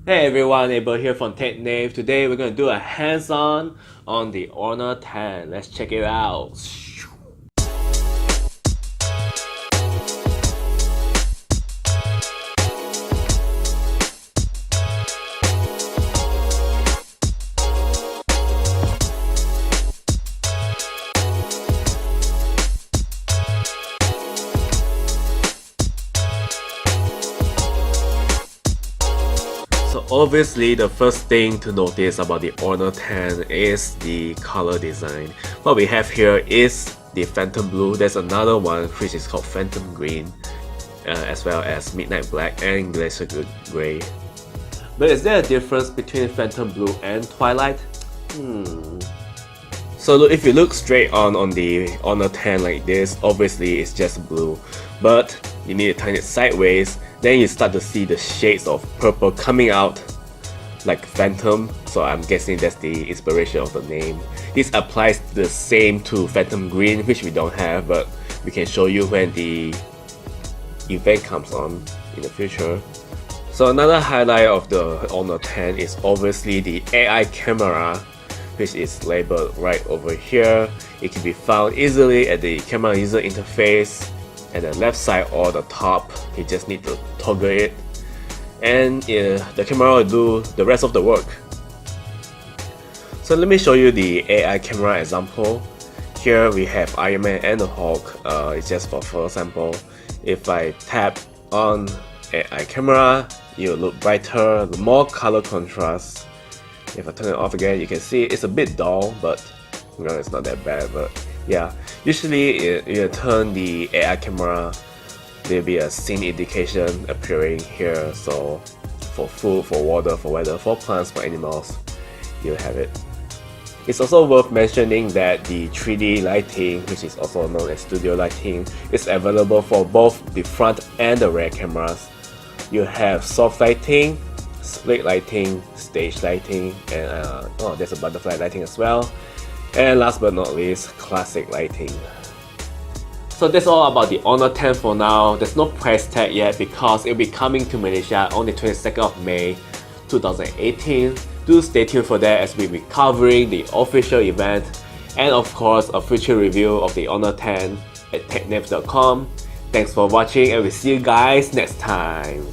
Hey everyone, Abel here from TechNave. Today we're going to do a hands-on on the Honor 10. Let's check it out. So obviously the first thing to notice about the Honor 10 is the color design. What we have here is the Phantom Blue. There's another one which is called Phantom Green, as well as Midnight Black and Glacier Gray. But is there a difference between Phantom Blue and Twilight? So look, if you look straight on the Honor 10 like this, obviously it's just blue. But you need to turn it sideways, then you start to see the shades of purple coming out like Phantom, so I'm guessing that's the inspiration of the name. This applies the same to Phantom Green, which we don't have, but we can show you when the event comes on in the future. So another highlight of the Honor 10 is obviously the AI camera, which is labeled right over here. It can be found easily at the camera user interface at the left side or the top. You just need to toggle it, and the camera will do the rest of the work. So let me show you the AI camera example. Here we have Iron Man and the Hulk. It's just for sample. If I tap on AI camera, it will look brighter, more color contrast. If I turn it off again, you can see it's a bit dull, but you know, it's not that bad. But yeah, usually you turn the AI camera, there'll be a scene indication appearing here. So for food, for water, for weather, for plants, for animals, you have it. It's also worth mentioning that the 3D lighting, which is also known as studio lighting, is available for both the front and the rear cameras. You have soft lighting, split lighting, stage lighting, and oh, there's a butterfly lighting as well. And last but not least, classic lighting. So that's all about the Honor 10 for now. There's no price tag yet because it'll be coming to Malaysia on the 22nd of May 2018. Do stay tuned for that as we'll be covering the official event and of course a future review of the Honor 10 at technave.com. Thanks for watching and we'll see you guys next time.